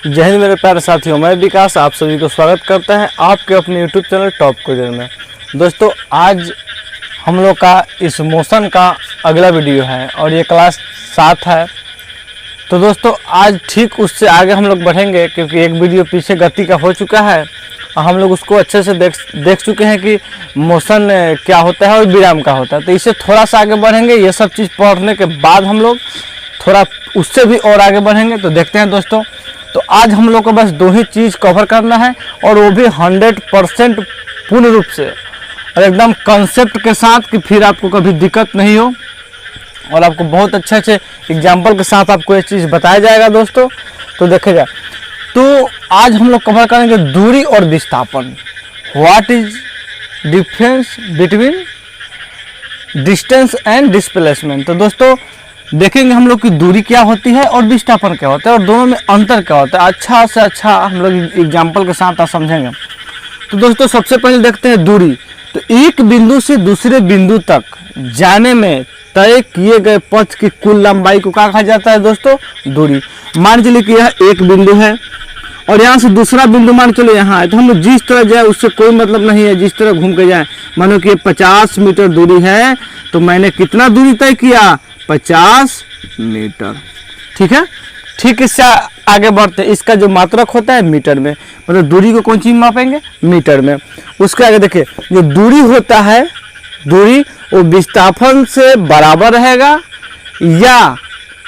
जय हिंद मेरे प्यारे साथियों, मैं विकास आप सभी को स्वागत करता है आपके अपने यूट्यूब चैनल टॉप क्विजर में। दोस्तों आज हम लोग का इस मोशन का अगला वीडियो है और ये क्लास 7 है। तो दोस्तों आज ठीक उससे आगे हम लोग बढ़ेंगे क्योंकि एक वीडियो पीछे गति का हो चुका है और हम लोग उसको अच्छे से देख चुके हैं कि मोशन क्या होता है और विराम का होता है। तो इससे थोड़ा सा आगे बढ़ेंगे, ये सब चीज़ पढ़ने के बाद हम लोग थोड़ा उससे भी और आगे बढ़ेंगे। तो देखते हैं दोस्तों, तो आज हम लोग को बस दो ही चीज़ कवर करना है और वो भी 100% पूर्ण रूप से और एकदम कंसेप्ट के साथ कि फिर आपको कभी दिक्कत नहीं हो और आपको बहुत अच्छे अच्छे एग्जाम्पल के साथ आपको ये चीज़ बताया जाएगा दोस्तों। तो देखेगा, तो आज हम लोग कवर करेंगे दूरी और विस्थापन। What is difference between distance and displacement. तो दोस्तों देखेंगे हम लोग की दूरी क्या होती है और विस्थापन क्या होता है और दोनों में अंतर क्या होता है। अच्छा से अच्छा हम लोग एग्जाम्पल के साथ समझेंगे। तो दोस्तों सबसे पहले देखते हैं दूरी। तो एक बिंदु से दूसरे बिंदु तक जाने में तय किए गए पथ की कुल लंबाई को क्या कहा जाता है दोस्तों? दूरी। मान चलिए कि यह एक बिंदु है और यहाँ से दूसरा बिंदु मान चलो यहाँ है, तो हम जिस तरह जाए उससे कोई मतलब नहीं है, जिस तरह घूम के जाए। मानो कि 50 मीटर दूरी है तो मैंने कितना दूरी तय किया? 50 मीटर। ठीक है, ठीक इससे आगे बढ़ते हैं। इसका जो मात्रक होता है मीटर में, मतलब दूरी को कौन चीज मापेंगे? मीटर में। उसके आगे देखिए, जो दूरी होता है, दूरी वो विस्थापन से बराबर रहेगा या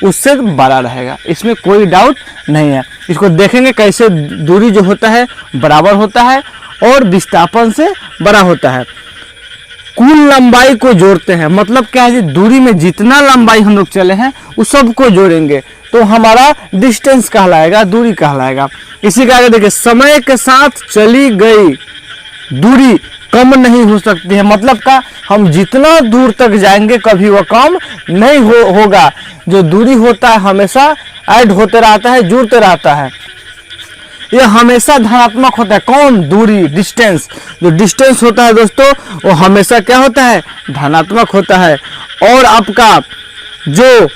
उससे बड़ा रहेगा, इसमें कोई डाउट नहीं है। इसको देखेंगे कैसे दूरी जो होता है बराबर होता है और विस्थापन से बड़ा होता है। कुल लंबाई को जोड़ते हैं, मतलब क्या है, दूरी में जितना लंबाई हम लोग चले हैं उस सब को जोड़ेंगे तो हमारा डिस्टेंस कहलाएगा, दूरी कहलाएगा। इसी के आगे देखिए, समय के साथ चली गई दूरी कम नहीं हो सकती है। मतलब का हम जितना दूर तक जाएंगे कभी वो कम नहीं होगा। जो दूरी होता है हमेशा ऐड होते रहता है, जुड़ते रहता है, ये हमेशा धनात्मक होता है। कौन? दूरी, डिस्टेंस। जो डिस्टेंस होता है दोस्तों वो हमेशा क्या होता है? धनात्मक होता है। और आपका जो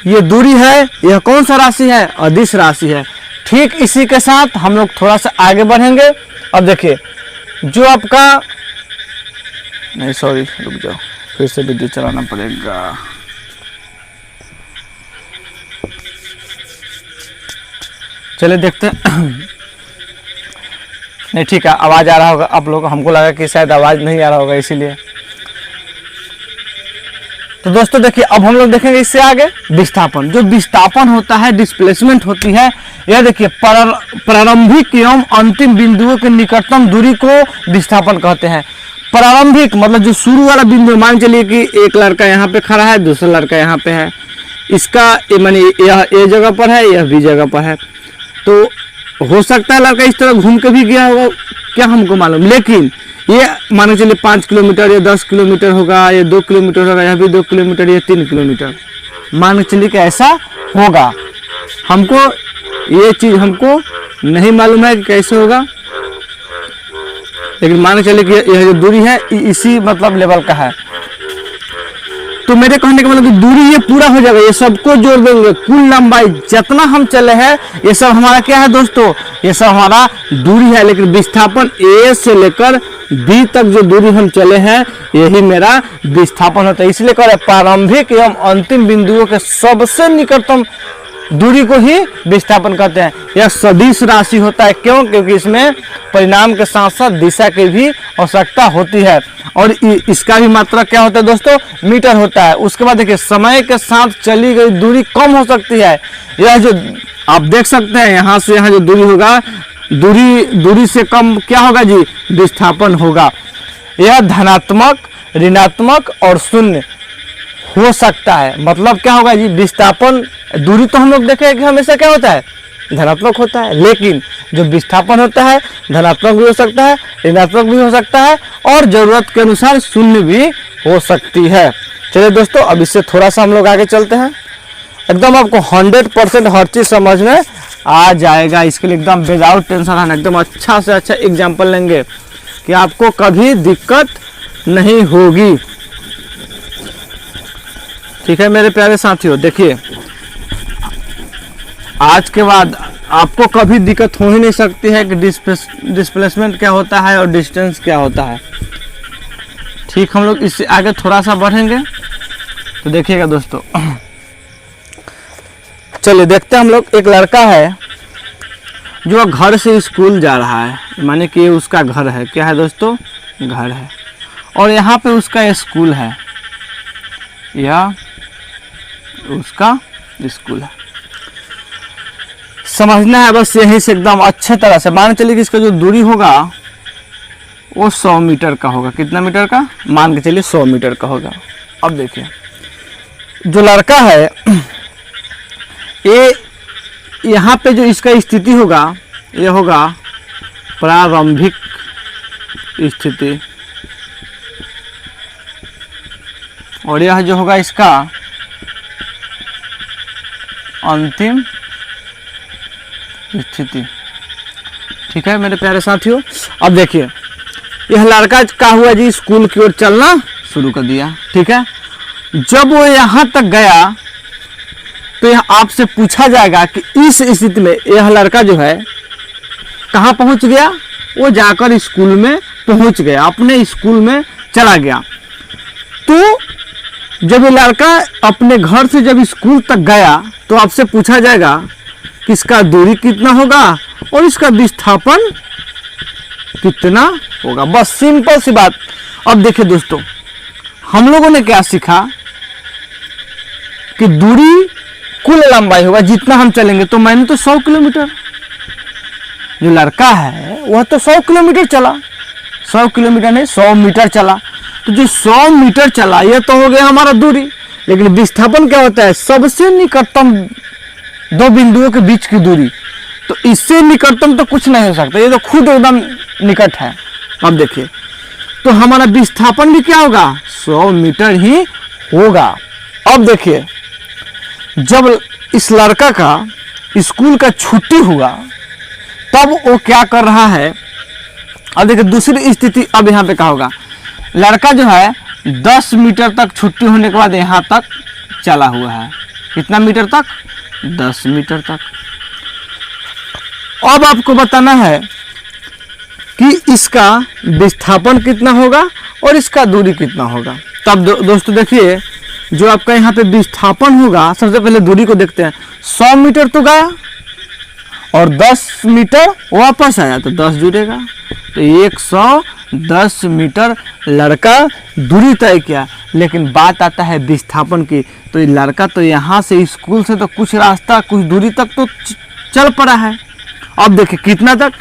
ये दूरी है यह कौन सा राशि है? अदिश राशि है। ठीक इसी के साथ हम लोग थोड़ा सा आगे बढ़ेंगे। अब देखिए, जो आपका नहीं, सॉरी रुक जाओ, फिर से वीडियो चलाना पड़ेगा। चलिए देखते हैं। नहीं ठीक है, आवाज़ आ रहा होगा आप लोग, हमको लगा कि शायद आवाज़ नहीं आ रहा होगा इसीलिए। तो दोस्तों देखिए, अब हम लोग देखेंगे इससे आगे विस्थापन। जो विस्थापन होता है, डिस्प्लेसमेंट होती है, यह देखिए प्रारंभिक एवं अंतिम बिंदुओं के निकटतम दूरी को विस्थापन कहते हैं। प्रारंभिक मतलब जो शुरू वाला बिंदु, मान चलिए कि एक लड़का यहाँ पे खड़ा है, दूसरा लड़का यहाँ पे है, इसका मानी यह ए जगह पर है, यह बी जगह पर है, तो हो सकता है लड़का इस तरह घूम के भी गया होगा, क्या हमको मालूम। लेकिन ये मानो चलिए 5 किलोमीटर, ये 10 किलोमीटर होगा, ये 2 किलोमीटर होगा, यह भी 2 किलोमीटर, ये 3 किलोमीटर, मान चलिए कि ऐसा होगा। हमको ये चीज़ हमको नहीं मालूम है कि कैसे होगा, लेकिन मान चलिए कि यह जो दूरी है इसी मतलब लेवल का है। तो मेरे कहने का मतलब कि दूरी ये पूरा हो जाएगा, ये सबको जोड़ देंगे, कुल लंबाई जितना हम चले हैं ये सब हमारा क्या है दोस्तों? ये सब हमारा दूरी है। लेकिन विस्थापन ए से लेकर बी तक जो दूरी हम चले हैं यही मेरा विस्थापन होता है। इसलिए कह रहे प्रारंभिक एवं अंतिम बिंदुओं के सबसे निकटतम दूरी को ही विस्थापन कहते हैं। यह सदिश राशि होता है। क्यों? क्योंकि इसमें परिणाम के साथ साथ दिशा की भी आवश्यकता होती है और इसका भी मात्रा क्या होता है दोस्तों? मीटर होता है। उसके बाद देखिए, समय के साथ चली गई दूरी कम हो सकती है। यह जो आप देख सकते हैं यहाँ से यहाँ जो दूरी होगा, दूरी से कम क्या होगा जी? विस्थापन होगा। यह धनात्मक, ऋणात्मक और शून्य हो सकता है। मतलब क्या होगा जी? विस्थापन, दूरी तो हम लोग देखें कि हमेशा क्या होता है? धनात्मक होता है, लेकिन जो विस्थापन होता है धनात्मक भी हो सकता है, ऋणात्मक भी हो सकता है और जरूरत के अनुसार शून्य भी हो सकती है। चलिए दोस्तों, अब इससे थोड़ा सा हम लोग आगे चलते हैं। एकदम आपको 100% हर चीज समझ में आ जाएगा। इसके लिए एकदम विदाउट टेंशन एकदम अच्छा से अच्छा एग्जाम्पल लेंगे कि आपको कभी दिक्कत नहीं होगी। ठीक है मेरे प्यारे साथियों, देखिए आज के बाद आपको कभी दिक्कत हो ही नहीं सकती है कि डिस्प्लेसमेंट क्या होता है और डिस्टेंस क्या होता है। ठीक, हम लोग इससे आगे थोड़ा सा बढ़ेंगे तो देखिएगा दोस्तों। चलिए देखते हैं हम लोग। एक लड़का है जो घर से स्कूल जा रहा है, माने कि ये उसका घर है। क्या है दोस्तों? घर है। और यहाँ पे उसका स्कूल है, यह उसका स्कूल है। समझना है बस यही से एकदम अच्छे तरह से। मान के चलिए कि इसका जो दूरी होगा वो 100 मीटर का होगा। कितना मीटर का? मान के चलिए 100 मीटर का होगा। अब देखिए जो लड़का है ये यहाँ पे जो इसका स्थिति होगा ये होगा प्रारंभिक स्थिति, और यह जो होगा इसका अंतिम स्थिति। ठीक है मेरे प्यारे साथियों। अब देखिए यह लड़का क्या हुआ जी, स्कूल की ओर चलना शुरू कर दिया। ठीक है, जब वो यहाँ तक गया तो यह आपसे पूछा जाएगा कि इस स्थिति में यह लड़का जो है कहाँ पहुँच गया? वो जाकर स्कूल में पहुँच गया, अपने स्कूल में चला गया। तो जब ये लड़का अपने घर से जब स्कूल तक गया तो आपसे पूछा जाएगा कि इसका दूरी कितना होगा और इसका विस्थापन कितना होगा। बस सिंपल सी बात। अब देखिए दोस्तों, हम लोगों ने क्या सीखा कि दूरी कुल लंबाई होगा जितना हम चलेंगे। तो मैंने तो 100 किलोमीटर, जो लड़का है वह तो 100 किलोमीटर चला। 100 किलोमीटर नहीं 100 मीटर चला। तो जो 100 मीटर चला यह तो हो गया हमारा दूरी। लेकिन विस्थापन क्या होता है? सबसे निकटतम दो बिंदुओं के बीच की दूरी। तो इससे निकटतम तो कुछ नहीं हो सकता, ये तो खुद एकदम निकट है। अब देखिए तो हमारा विस्थापन भी क्या होगा? 100 मीटर ही होगा। अब देखिए जब इस लड़का का स्कूल का छुट्टी हुआ तब वो क्या कर रहा है। अब देखिए दूसरी स्थिति। अब यहाँ पे क्या होगा? लड़का जो है 10 मीटर तक छुट्टी होने के बाद यहाँ तक चला हुआ है। कितना मीटर तक? 10 मीटर तक। अब आपको बताना है कि इसका विस्थापन कितना होगा और इसका दूरी कितना होगा। तब दोस्तों देखिए जो आपका यहाँ पे विस्थापन होगा, सबसे पहले दूरी को देखते हैं। 100 मीटर तो गया और 10 मीटर वापस आया तो 10 जुड़ेगा। तो 110 मीटर लड़का दूरी तय किया। लेकिन बात आता है विस्थापन की। तो ये लड़का तो यहाँ से स्कूल से तो कुछ रास्ता कुछ दूरी तक तो चल पड़ा है। अब देखिए कितना तक?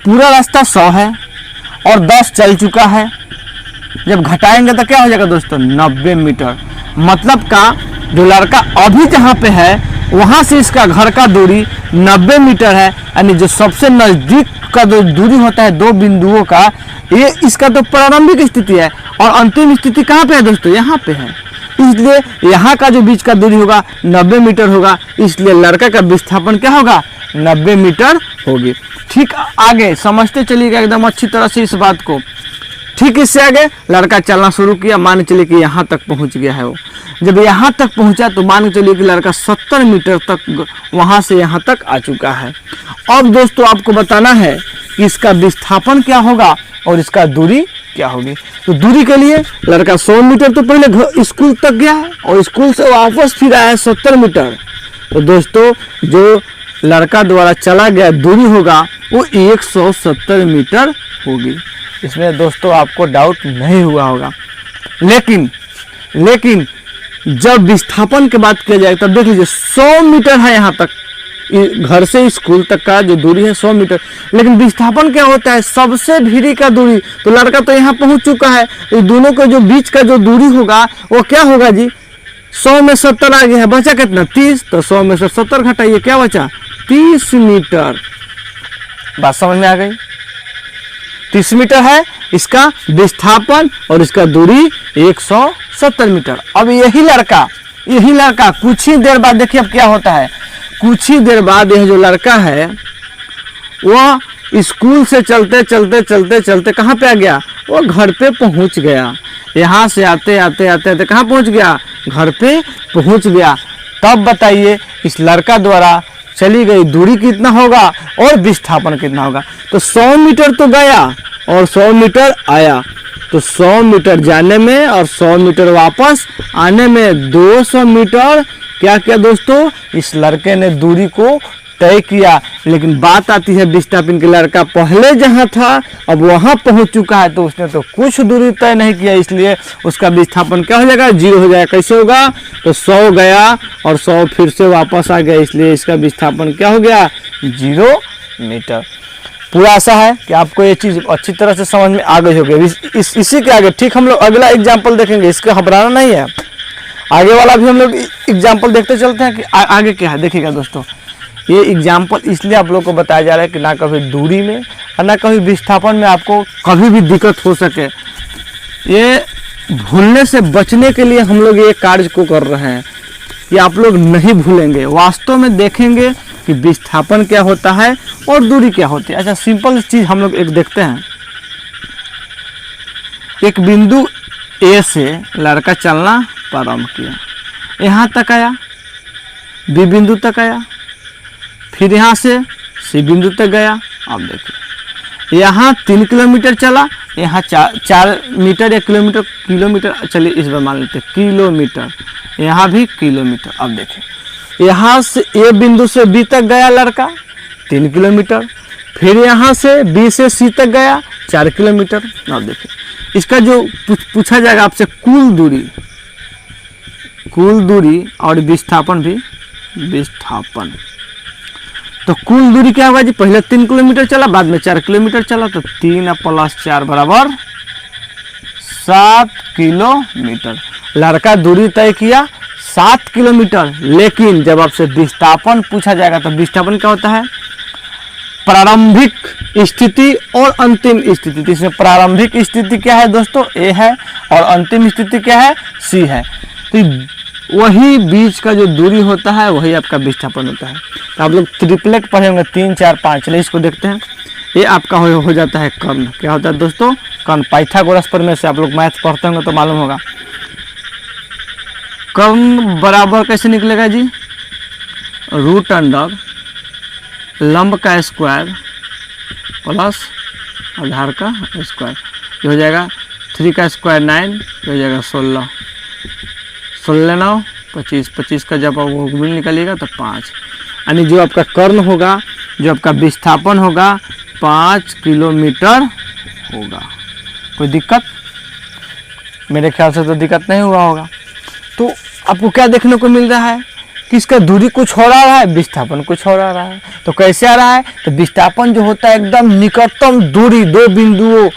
पूरा रास्ता 100 है और 10 चल चुका है। जब घटाएंगे तो क्या हो जाएगा दोस्तों? 90 मीटर। मतलब का जो लड़का अभी जहाँ पे है वहाँ से इसका घर का दूरी 90 मीटर है। यानी जो सबसे नज़दीक का जो दूरी होता है दो बिंदुओं का, ये इसका तो प्रारंभिक स्थिति है। और अंतिम स्थिति कहाँ पे है दोस्तों? यहाँ पे है। इसलिए यहाँ का जो बीच का दूरी होगा 90 मीटर होगा। इसलिए लड़का का विस्थापन क्या होगा? 90 मीटर होगी। ठीक, आगे समझते चलिएगा एकदम अच्छी तरह से इस बात को। ठीक, इससे आगे लड़का चलना शुरू किया। मान चलिए कि यहाँ तक पहुँच गया है वो। जब यहाँ तक पहुँचा तो मान चलिए कि लड़का 70 मीटर तक वहाँ से यहाँ तक आ चुका है। अब दोस्तों आपको बताना है कि इसका विस्थापन क्या होगा और इसका दूरी क्या होगी। तो दूरी के लिए लड़का 100 मीटर तो पहले स्कूल तक गया है और स्कूल से वापस फिर आया 70 मीटर। तो दोस्तों जो लड़का द्वारा चला गया दूरी होगा वो 170 मीटर होगी। इसमें दोस्तों आपको डाउट नहीं हुआ होगा। लेकिन जब विस्थापन की बात किया जाए तब देख लीजिए 100 मीटर है यहाँ तक, घर से स्कूल तक का जो दूरी है 100 मीटर। लेकिन विस्थापन क्या होता है? सबसे भीड़ी का दूरी। तो लड़का तो यहाँ पहुँच चुका है। इस दोनों के जो बीच का जो दूरी होगा वो क्या होगा जी? 100 में 70 आ गया है, बचा कितना? 30। तो 100 में से 70 घटाइए, क्या बचा? 30 मीटर। बात समझ में आ गई? 30 मीटर है इसका विस्थापन और इसका दूरी 170 मीटर। अब यही लड़का कुछ ही देर बाद देखिए अब क्या होता है। कुछ ही देर बाद यह जो लड़का है वह स्कूल से चलते चलते कहाँ पे आ गया? वो घर पे पहुँच गया। यहाँ से आते आते कहाँ पहुँच गया? घर पे पहुँच गया। तब बताइए इस लड़का द्वारा चली गई दूरी कितना होगा और विस्थापन कितना होगा। तो 100 मीटर तो गया और 100 मीटर आया, तो 100 मीटर जाने में और 100 मीटर वापस आने में 200 मीटर क्या किया दोस्तों, इस लड़के ने दूरी को तय किया। लेकिन बात आती है विस्थापन के, लड़का पहले जहां था अब वहां पहुंच चुका है, तो उसने तो कुछ दूरी तय नहीं किया, इसलिए उसका विस्थापन क्या हो जाएगा, 0 हो जाएगा। कैसे होगा, तो 100 गया और 100 फिर से वापस आ गया, इसलिए इसका विस्थापन क्या हो गया, 0 मीटर। पूरा आशा है कि आपको ये चीज़ अच्छी तरह से समझ में आ गई होगी। इसी के आगे ठीक हम लोग अगला एग्जाम्पल देखेंगे, इसका घबराना नहीं है, आगे वाला भी हम लोग एग्जाम्पल देखते चलते हैं कि आगे क्या है। देखिएगा दोस्तों, ये एग्जाम्पल इसलिए आप लोग को बताया जा रहा है कि ना कभी दूरी में और ना कभी विस्थापन में आपको कभी भी दिक्कत हो सके। ये भूलने से बचने के लिए हम लोग ये कार्य को कर रहे हैं कि आप लोग नहीं भूलेंगे, वास्तव में देखेंगे कि विस्थापन क्या होता है और दूरी क्या होती है। अच्छा, सिंपल चीज़ हम लोग एक देखते हैं। एक बिंदु ए से लड़का चलना प्रारंभ किया, यहाँ तक आया, बी बिंदु तक आया, फिर यहाँ से सी बिंदु तक गया। अब देखिए यहाँ 3 किलोमीटर चला, यहाँ 4 मीटर या किलोमीटर चलिए इस बार मान लेते किलोमीटर, यहाँ भी किलोमीटर। अब देखिए यहाँ से ए बिंदु से बी तक गया लड़का 3 किलोमीटर, फिर यहाँ से बी से सी तक गया 4 किलोमीटर। अब देखिए इसका जो पूछा जाएगा आपसे कुल दूरी और विस्थापन भी, विस्थापन तो कुल दूरी क्या होगा जी, पहले 3 किलोमीटर चला, बाद में 4 किलोमीटर चला, तो 3 + 4 बराबर 7 किलोमीटर। लड़का दूरी तय किया 7 किलोमीटर। लेकिन जब आपसे विस्थापन पूछा जाएगा तो विस्थापन क्या होता है, प्रारंभिक स्थिति और अंतिम स्थिति। तो इसमें प्रारंभिक स्थिति क्या है दोस्तों, ए है, और अंतिम स्थिति क्या है, सी है। तो वही बीच का जो दूरी होता है वही आपका विस्थापन होता है। तो आप लोग ट्रिपलेट पढ़े होंगे 3, 4, 5। चलिए इसको देखते हैं। ये आपका हो जाता है कर्ण। क्या होता है दोस्तों, कर्ण। पाइथागोरस प्रमेय से आप लोग मैथ पढ़ते होंगे तो मालूम होगा। कर्ण बराबर कैसे निकलेगा जी, √अंडर लंब का स्क्वायर प्लस आधार का स्क्वायर। ये हो जाएगा 3 का स्क्वायर 9, ये हो जाएगा 16, 16 9 25, 25 का जब वो बिल निकलेगा तो 5, यानी जो आपका कर्ण होगा, जो आपका विस्थापन होगा 5 किलोमीटर होगा। कोई दिक्कत, मेरे ख्याल से तो दिक्कत नहीं हुआ होगा। तो आपको क्या देखने को मिल रहा है कि इसका दूरी कुछ हो रहा है, विस्थापन कुछ हो रहा है। तो कैसे आ रहा है, तो विस्थापन जो होता है एकदम निकटतम दूरी, 2 बिंदुओं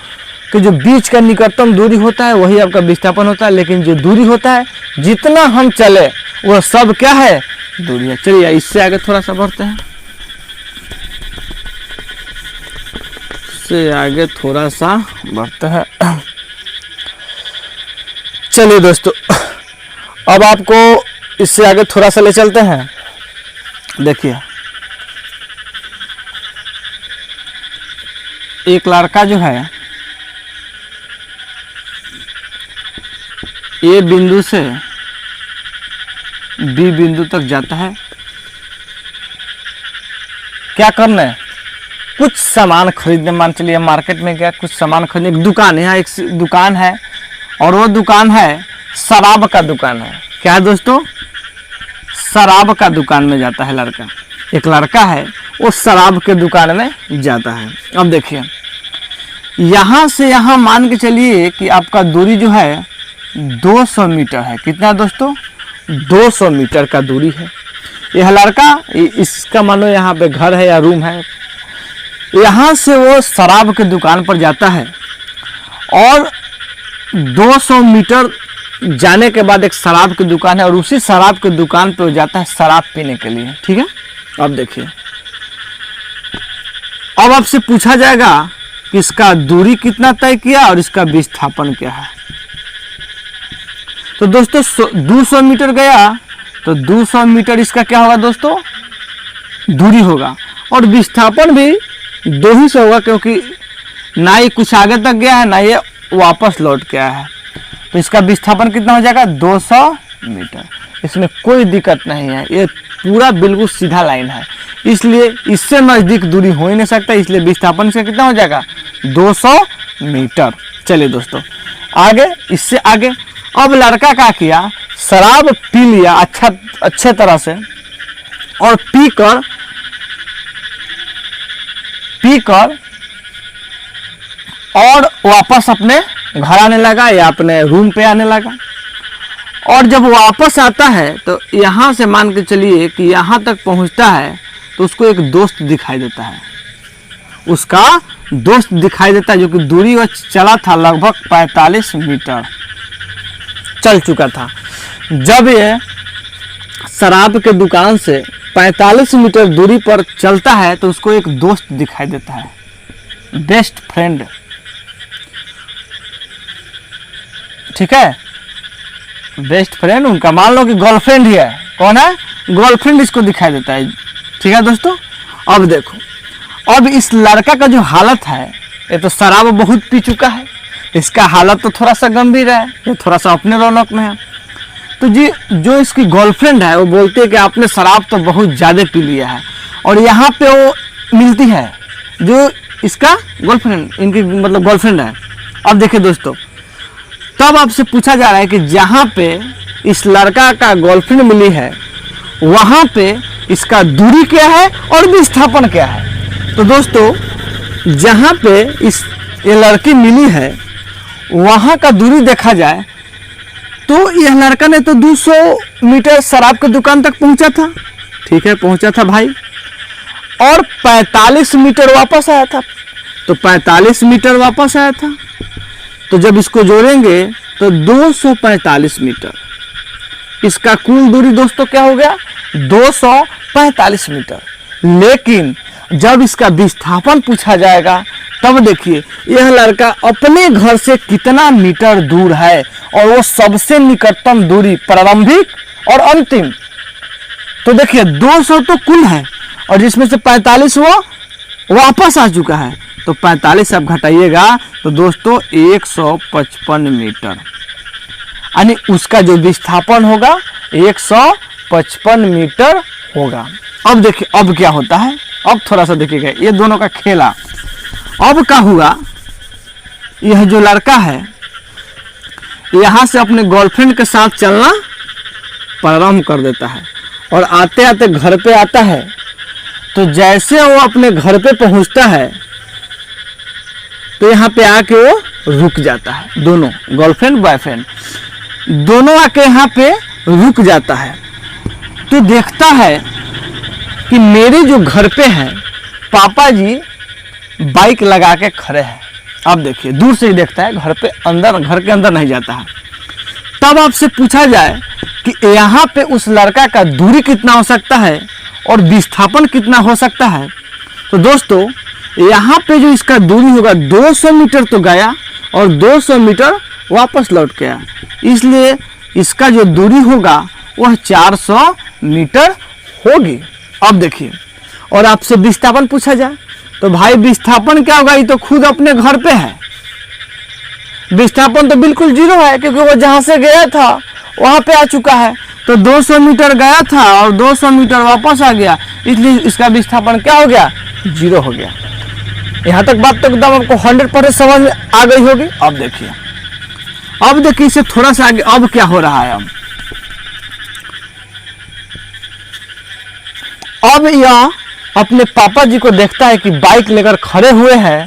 के जो बीच का निकटतम दूरी होता है वही आपका विस्थापन होता है। लेकिन जो दूरी होता है जितना हम चले वह सब क्या है, दूरी है। चलिए इससे आगे थोड़ा सा बढ़ते हैं, इससे आगे थोड़ा सा बढ़ते हैं। चलिए दोस्तों, अब आपको इससे आगे थोड़ा सा ले चलते हैं। देखिए एक लड़का जो है ए बिंदु से बी बिंदु तक जाता है। क्या करना है, कुछ सामान खरीदने, मान चलिए मार्केट में गया, कुछ सामान खरीदने। एक दुकान है, यहाँ एक दुकान है और वो दुकान है शराब का दुकान है। क्या है दोस्तों, शराब का दुकान में जाता है लड़का। एक लड़का है वो शराब के दुकान में जाता है। अब देखिए यहाँ से यहाँ मान के चलिए कि आपका दूरी जो है 200 मीटर है। कितना दोस्तों, 200 मीटर का दूरी है। यह लड़का, इसका मानो यहाँ पे घर है या रूम है, यहाँ से वो शराब के दुकान पर जाता है और 200 मीटर जाने के बाद एक शराब की दुकान है और उसी शराब की दुकान पे वो जाता है शराब पीने के लिए। ठीक है, अब देखिए, अब आपसे पूछा जाएगा कि इसका दूरी कितना तय किया और इसका विस्थापन क्या है। तो दोस्तों 200 मीटर गया तो 200 मीटर इसका क्या होगा दोस्तों, दूरी होगा, और विस्थापन भी 2 ही से होगा, क्योंकि ना ही कुछ आगे तक गया है ना ये वापस लौट के आया है। तो इसका विस्थापन कितना हो जाएगा, 200 मीटर। इसमें कोई दिक्कत नहीं है, ये पूरा बिल्कुल सीधा लाइन है, इसलिए इससे नज़दीक दूरी हो ही नहीं सकता, इसलिए विस्थापन से कितना हो जाएगा 200 मीटर। चलिए दोस्तों आगे, इससे आगे अब लड़का क्या किया, शराब पी लिया अच्छे तरह से, और पीकर और वापस अपने घर आने लगा या अपने रूम पे आने लगा। और जब वापस आता है तो यहाँ से मान के चलिए कि यहाँ तक पहुँचता है तो उसको एक दोस्त दिखाई देता है, उसका दोस्त दिखाई देता है, जो कि दूरी वह चला था लगभग 45 मीटर चल चुका था। जब ये शराब के दुकान से 45 मीटर दूरी पर चलता है तो उसको एक दोस्त दिखाई देता है, बेस्ट फ्रेंड, ठीक है, बेस्ट फ्रेंड उनका, मान लो कि गर्लफ्रेंड ही है, कौन है, गर्लफ्रेंड इसको दिखाई देता है, ठीक है दोस्तों। अब देखो, अब इस लड़का का जो हालत है, ये तो शराब बहुत पी चुका है, इसका हालत तो थोड़ा सा गंभीर है, ये थोड़ा सा अपने रौनक में है। तो जी जो इसकी गर्लफ्रेंड है वो बोलती है कि आपने शराब तो बहुत ज़्यादा पी लिया है, और यहाँ पे वो मिलती है जो इसका गर्लफ्रेंड, इनकी मतलब गर्लफ्रेंड है। अब देखिए दोस्तों, तब आपसे पूछा जा रहा है कि जहाँ पे इस लड़का का गर्लफ्रेंड मिली है वहाँ पे इसका दूरी क्या है और विस्थापन क्या है। तो दोस्तों जहाँ पे ये लड़की मिली है वहाँ का दूरी देखा जाए तो यह लड़का ने तो 200 मीटर शराब की दुकान तक पहुँचा था, ठीक है, पहुँचा था भाई, और 45 मीटर वापस आया था, तो 45 मीटर वापस आया था, तो जब इसको जोड़ेंगे तो 245 मीटर, इसका कुल दूरी दोस्तों क्या हो गया 245 मीटर। लेकिन जब इसका विस्थापन पूछा जाएगा तब देखिए यह लड़का अपने घर से कितना मीटर दूर है, और वो सबसे निकटतम दूरी प्रारंभिक और अंतिम, तो देखिए 200 तो कुल है और जिसमें से 45 वो वापस आ चुका है, तो 45 आप घटाइएगा तो दोस्तों 155 मीटर, यानी उसका जो विस्थापन होगा 155 मीटर होगा। अब देखिए अब क्या होता है, अब थोड़ा सा देखिएगा ये दोनों का खेला। अब क्या हुआ, यह जो लड़का है यहाँ से अपने गर्लफ्रेंड के साथ चलना प्रारंभ कर देता है, और आते आते घर पे आता है, तो जैसे वो अपने घर पे पहुँचता है तो यहाँ पे आके वो रुक जाता है, दोनों गर्लफ्रेंड बॉयफ्रेंड दोनों आके यहाँ पे रुक जाता है। तो देखता है कि मेरे जो घर पे हैं पापा जी बाइक लगा के खड़े हैं। अब देखिए दूर से ही देखता है, घर पे अंदर, घर के अंदर नहीं जाता है। तब आपसे पूछा जाए कि यहाँ पे उस लड़का का दूरी कितना हो सकता है और विस्थापन कितना हो सकता है, तो दोस्तों यहाँ पे जो इसका दूरी होगा 200 मीटर तो गया और 200 मीटर वापस लौट गया, इसलिए इसका जो दूरी होगा वह 400 मीटर होगी। अब देखिए, और आपसे विस्थापन पूछा जाए तो भाई विस्थापन क्या होगा, ये तो खुद अपने घर पे है, विस्थापन तो बिल्कुल जीरो है क्योंकि वो जहाँ से गया था वहाँ पे आ चुका है, तो 200 मीटर गया था और 200 मीटर वापस आ गया, इसलिए इसका विस्थापन क्या हो गया, जीरो हो गया। यहाँ तक बात तो एकदम आपको 100% समझ में आ गई होगी। अब देखिए इसे थोड़ा सा आगे अब क्या हो रहा है, अब यह अपने पापा जी को देखता है कि बाइक लेकर खड़े हुए हैं।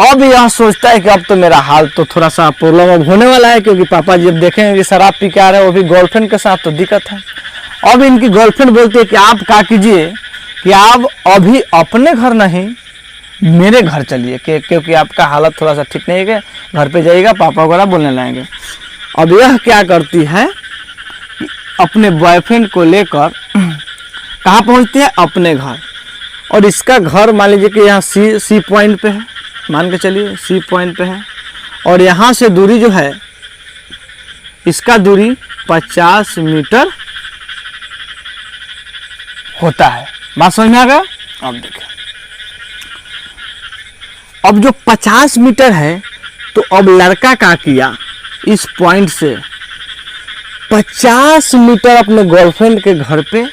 अब यह सोचता है कि अब तो मेरा हाल तो थोड़ा सा प्रॉब्लम अब होने वाला है, क्योंकि पापा जी अब देखेंगे कि शराब पी के आ रहे हैं, वो भी गर्लफ्रेंड के साथ, तो दिक्कत है। अब इनकी गर्लफ्रेंड बोलती है कि आप क्या कीजिए कि आप अभी अपने घर नहीं मेरे घर चलिए, क्योंकि आपका हालत थोड़ा सा ठीक नहीं है, घर पे जाइएगा, पापा वगैरह बोलने लगेंगे। अब यह क्या करती है कि अपने बॉयफ्रेंड को लेकर कहाँ पहुँचती है, अपने घर। और इसका घर मान लीजिए कि यहाँ सी पॉइंट पे है, मान के चलिए सी पॉइंट पे है, और यहाँ से दूरी जो है इसका दूरी 50 मीटर होता है। बात समझ में आ गया। अब देखिए, अब जो 50 मीटर है तो अब लड़का क्या किया, इस पॉइंट से 50 मीटर अपने गर्लफ्रेंड के घर पे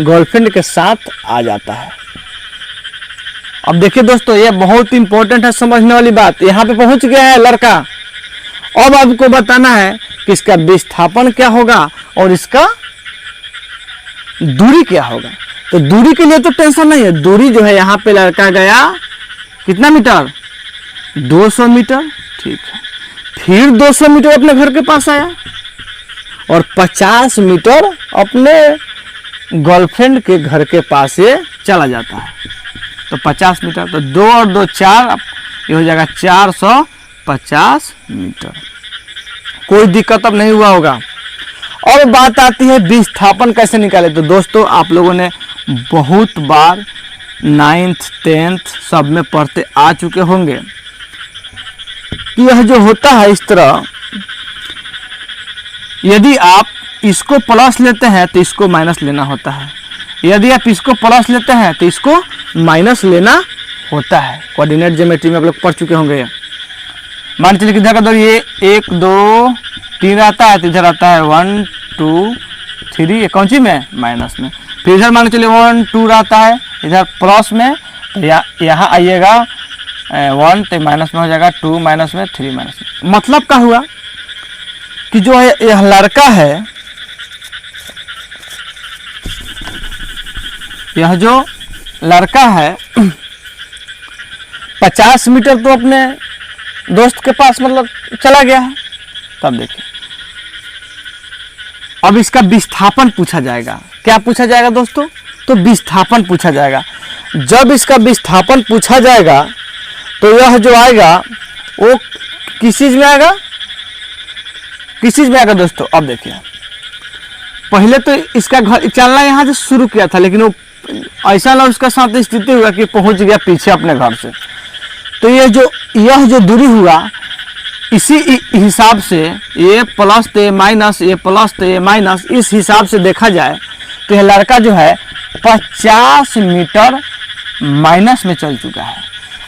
गर्लफ्रेंड के साथ आ जाता है। अब देखिए दोस्तों, ये बहुत इंपॉर्टेंट है समझने वाली बात। यहाँ पे पहुंच गया है लड़का, अब आपको बताना है कि इसका विस्थापन क्या होगा और इसका दूरी क्या होगा। तो दूरी के लिए तो टेंशन नहीं है, दूरी जो है यहाँ पे लड़का गया कितना मीटर, 200 मीटर, ठीक है। फिर 200 मीटर अपने घर के पास आया और 50 मीटर अपने गर्लफ्रेंड के घर के पास से चला जाता है। तो 50 मीटर, तो 2 और 2 4, ये हो जाएगा 450 मीटर। कोई दिक्कत अब नहीं हुआ होगा। और बात आती है विस्थापन कैसे निकाले। तो दोस्तों, आप लोगों ने बहुत बार 9th 10th सब में पढ़ते आ चुके होंगे कि यह जो होता है इस तरह, यदि आप इसको प्लस लेते हैं तो इसको माइनस लेना होता है, यदि आप इसको प्लस लेते हैं तो इसको माइनस लेना होता है। कोऑर्डिनेट ज्योमेट्री में आप लोग पढ़ चुके होंगे। मान चलिए किधर का दौर, ये 1 2 3 आता है, तो इधर आता है 1 2 3, ये कौन सी में, माइनस में। फिर इधर मान के चलिए 1 2 रहता है, इधर प्लस में, तो यहाँ आइएगा 1, तो माइनस में हो जाएगा 2, माइनस में 3, माइनस में। मतलब क्या हुआ कि जो है यह लड़का है, यह जो लड़का है 50 मीटर तो अपने दोस्त के पास मतलब चला गया है। तब देखिए, अब इसका विस्थापन पूछा जाएगा। क्या पूछा जाएगा दोस्तों, तो विस्थापन पूछा जाएगा। जब इसका विस्थापन पूछा जाएगा तो यह जो आएगा वो किस चीज में आएगा, किस चीज में आएगा दोस्तों। अब देखिए, पहले तो इसका घर चलना यहाँ से शुरू किया था, लेकिन वो ऐसा ना उसका साथ स्थिति हुआ कि पहुंच गया पीछे अपने घर से। तो यह जो दूरी हुआ, इसी हिसाब से ये प्लस तो ये माइनस, ये प्लस तो ये माइनस, इस हिसाब से देखा जाए तो यह लड़का जो है 50 मीटर माइनस में चल चुका है।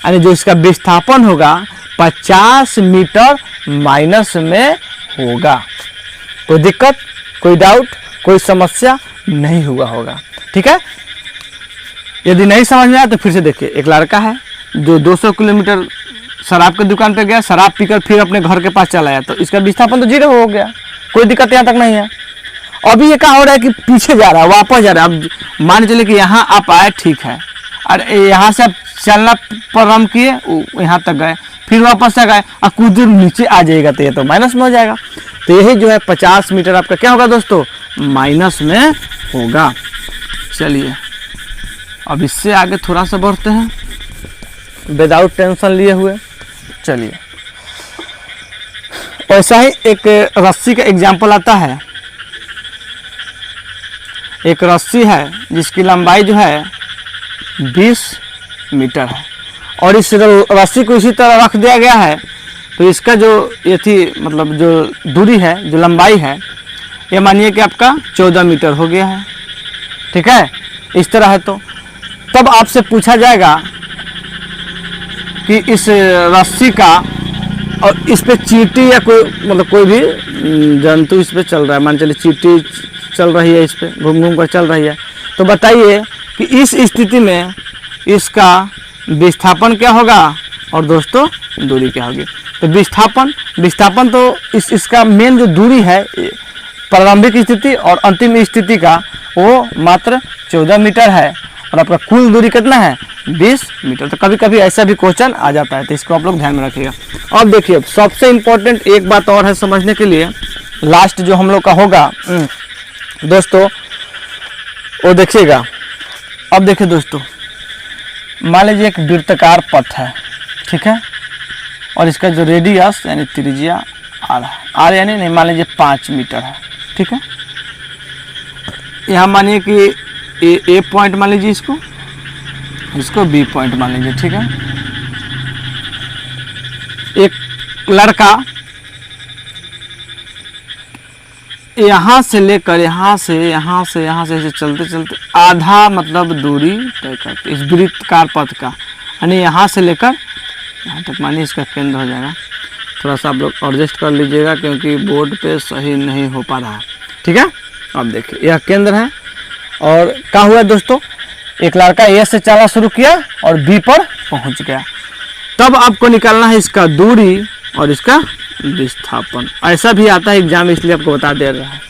यानी जो इसका विस्थापन होगा 50 मीटर माइनस में होगा। कोई दिक्कत, कोई डाउट, कोई समस्या नहीं हुआ होगा, ठीक है। यदि नहीं समझ में आया तो फिर से देखिए, एक लड़का है जो 200 किलोमीटर शराब की दुकान पे गया, शराब पीकर फिर अपने घर के पास चला आया, तो इसका विस्थापन तो 0 हो गया, कोई दिक्कत यहाँ तक नहीं है। अभी ये क्या हो रहा है कि पीछे जा रहा है, वापस जा रहा है। अब मान चलिए कि यहाँ आप आए, ठीक है, और यहाँ से आप चलना प्रारंभ किए, यहाँ तक गए, फिर वापस से गए और कुछ दूर नीचे आ जाएगा, तो ये तो माइनस में हो जाएगा। तो यही जो है 50 मीटर आपका क्या होगा दोस्तों, माइनस में होगा। चलिए अब इससे आगे थोड़ा सा बढ़ते हैं विदाउट टेंशन लिए हुए। चलिए, ऐसा ही एक रस्सी का एग्जाम्पल आता है। एक रस्सी है जिसकी लंबाई जो है 20 मीटर है और इस रस्सी को इसी तरह रख दिया गया है, तो इसका जो ये थी मतलब जो दूरी है, जो लंबाई है, ये मानिए कि आपका 14 मीटर हो गया है, ठीक है। इस तरह है तो तब आपसे पूछा जाएगा कि इस रस्सी का, और इस पे चींटी या कोई मतलब कोई भी जंतु इस पे चल रहा है, मान चलिए चींटी चल रही है, इस पे घूम घूम कर चल रही है, तो बताइए कि इस स्थिति में इसका विस्थापन क्या होगा और दोस्तों दूरी क्या होगी। तो विस्थापन तो इसका मेन जो दूरी है प्रारंभिक स्थिति और अंतिम स्थिति का, वो मात्र 14 मीटर है और आपका कुल दूरी कितना है 20 मीटर। तो कभी कभी ऐसा भी क्वेश्चन आ जाता है, तो इसको आप लोग ध्यान में रखिएगा। अब देखिए, सबसे इम्पोर्टेंट एक बात और है समझने के लिए, लास्ट जो हम लोग का होगा दोस्तों, वो देखिएगा। अब देखिए दोस्तों, मान लीजिए एक वृत्ताकार पथ है, ठीक है, और इसका जो रेडियस यानी त्रिज्या आर यानी नहीं, मान लीजिए 5 मीटर है, ठीक है। यहाँ मानिए कि ए पॉइंट मान लीजिए, इसको बी पॉइंट मान लीजिए, ठीक है। एक लड़का यहाँ से लेकर यहाँ से ऐसे चलते चलते आधा मतलब दूरी तय करते इस वृत्ताकार पथ का, यानी यहाँ से लेकर यहाँ तक मानिए इसका केंद्र हो जाएगा, थोड़ा सा आप लोग एडजस्ट कर लीजिएगा क्योंकि बोर्ड पे सही नहीं हो पा रहा है। ठीक है, अब देखिए यह केंद्र है और क्या हुआ दोस्तों, एक लड़का ए से चलना शुरू किया और बी पर पहुंच गया। तब आपको निकालना है इसका दूरी और इसका विस्थापन। ऐसा भी आता है एग्जाम, इसलिए आपको बता दे रहा है।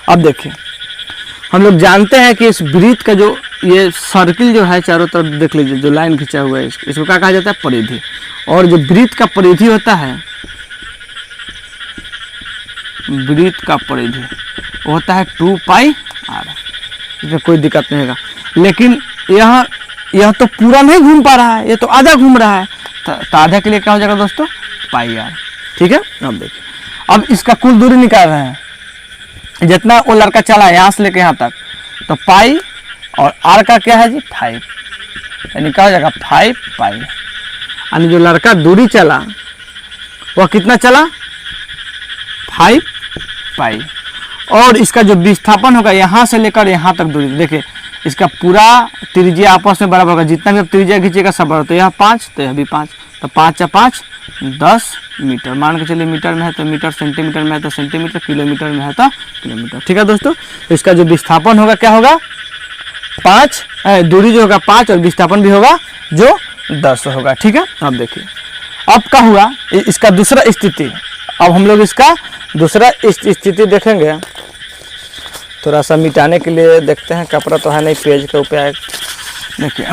अब देखिए हम लोग जानते हैं कि इस वृत्त का जो ये सर्किल जो है चारों तरफ देख लीजिए, जो लाइन खींचा हुआ है इसको क्या कहा जाता है, परिधि। और जो वृत्त का परिधि होता है, वृत्त का परिधि वो होता है 2πr। इसमें कोई दिक्कत नहीं होगा, लेकिन यह तो पूरा नहीं घूम पा रहा है, ये तो आधा घूम रहा है, तो आधा के लिए क्या हो जाएगा दोस्तों, πr। ठीक है, अब देखिए अब इसका कुल दूरी निकाल रहे हैं, जितना वो लड़का चला यहाँ से लेके यहाँ तक, तो पाई और आर का क्या है जी 5, यानी क्या हो जाएगा 5π। यानी जो लड़का दूरी चला वह कितना चला, 5π। और इसका जो विस्थापन होगा यहाँ से लेकर यहाँ तक दूरी, देखिए इसका पूरा त्रिज्या आपस में बराबर होगा, जितना भी आप त्रिज्या खींचेगा सब बराबर। तो यह 5 तो यह भी 5, तो 5 या 5 10 मीटर, मान के चलिए मीटर में है तो मीटर, सेंटीमीटर में है तो सेंटीमीटर, किलोमीटर में है तो किलोमीटर। ठीक है दोस्तों, तो इसका जो विस्थापन होगा क्या होगा 5, दूरी जो होगा 5 और विस्थापन भी होगा जो 10 होगा। ठीक है, अब देखिए अब क्या हुआ, इसका दूसरा स्थिति। अब हम लोग इसका दूसरा स्थिति देखेंगे, थोड़ा सा मिटाने के लिए देखते हैं, कपड़ा तो है नहीं पेज के ऊपर। देखिए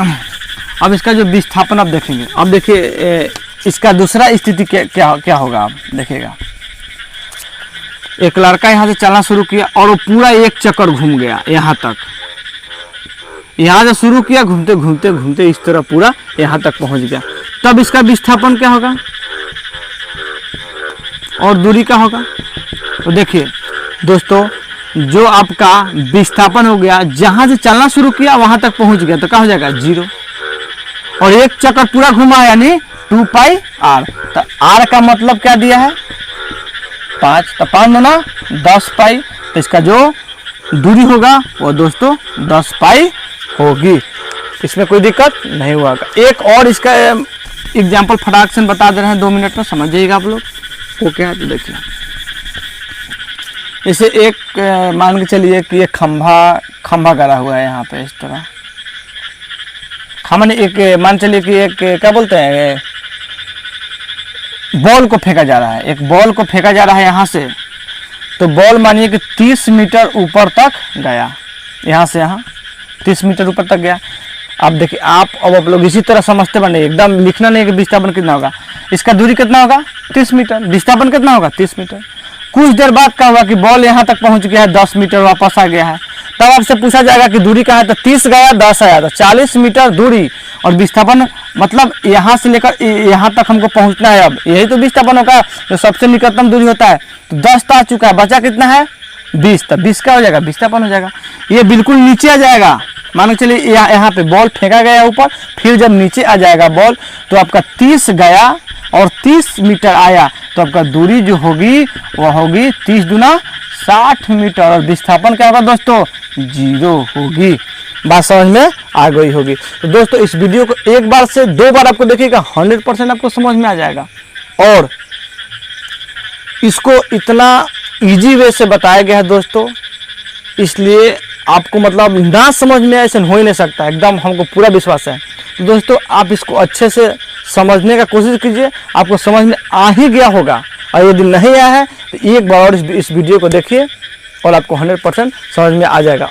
अब इसका जो विस्थापन अब देखेंगे। अब देखिए इसका दूसरा स्थिति क्या होगा, आप देखिएगा एक लड़का यहाँ से चलना शुरू किया और वो पूरा एक चक्कर घूम गया यहाँ तक, यहाँ से शुरू किया घूमते घूमते घूमते इस तरह पूरा यहाँ तक पहुँच गया। तब इसका विस्थापन क्या होगा और दूरी क्या होगा। तो देखिए दोस्तों, जो आपका विस्थापन हो गया, जहां से चलना शुरू किया वहां तक पहुंच गया, तो क्या हो जाएगा 0, और एक चक्कर पूरा घुमा यानी 2πr। तो r का मतलब क्या दिया है 5, तो 5 गुना 10π। तो इसका जो दूरी होगा वो दोस्तों 10π होगी, इसमें कोई दिक्कत नहीं हुआ। एक और इसका एग्जाम्पल फटाक से बता दे रहे हैं, 2 मिनट में समझ जाइएगा आप लोग वो क्या है। तो देखिए इसे एक मान के चलिए कि एक खंभा गड़ा हुआ है यहाँ पे, इस तरह खंभा ने एक मान चलिए कि एक क्या बोलते हैं, बॉल को फेंका जा रहा है, एक बॉल को फेंका जा रहा है यहाँ से। तो बॉल मानिए कि 30 मीटर ऊपर तक गया, यहाँ से यहाँ 30 मीटर ऊपर तक गया। अब देखिए अब आप लोग इसी तरह समझते बने, एकदम लिखना नहीं कि विस्थापन कितना होगा। इसका दूरी कितना होगा 30 मीटर, विस्थापन कितना होगा 30 मीटर। कुछ देर बाद क्या हुआ कि बॉल यहाँ तक पहुँच गया है, 10 मीटर वापस आ गया है। तब आपसे पूछा जाएगा कि दूरी कहाँ है, तो 30 गया 10 आया, तो 40 मीटर दूरी और विस्थापन मतलब यहाँ से लेकर यहाँ तक हमको पहुँचना है। अब यही तो विस्थापन होगा, जो सबसे निकटतम दूरी होता है। तो 10 तो आ चुका है, बचा कितना है 20, तो 20 क्या हो जाएगा विस्थापन हो जाएगा। ये बिल्कुल नीचे आ जाएगा, मान के चलिए यहाँ पे बॉल फेंका गया ऊपर, फिर जब नीचे आ जाएगा बॉल तो आपका 30 गया और 30 मीटर आया, तो आपका दूरी जो होगी वह होगी 30 दूना 60 मीटर और विस्थापन क्या होगा दोस्तों 0 होगी। बात समझ में आ गई होगी। तो दोस्तों इस वीडियो को एक बार से 2 बार आपको देखिएगा, 100% आपको समझ में आ जाएगा। और इसको इतना इजी वे से बताया गया है दोस्तों, इसलिए आपको मतलब ना समझ में ऐसा हो ही नहीं सकता, एकदम हमको पूरा विश्वास है। तो दोस्तों आप इसको अच्छे से समझने का कोशिश कीजिए, आपको समझ में आ ही गया होगा। और यदि नहीं आया है तो एक बार और इस वीडियो को देखिए और आपको 100% समझ में आ जाएगा।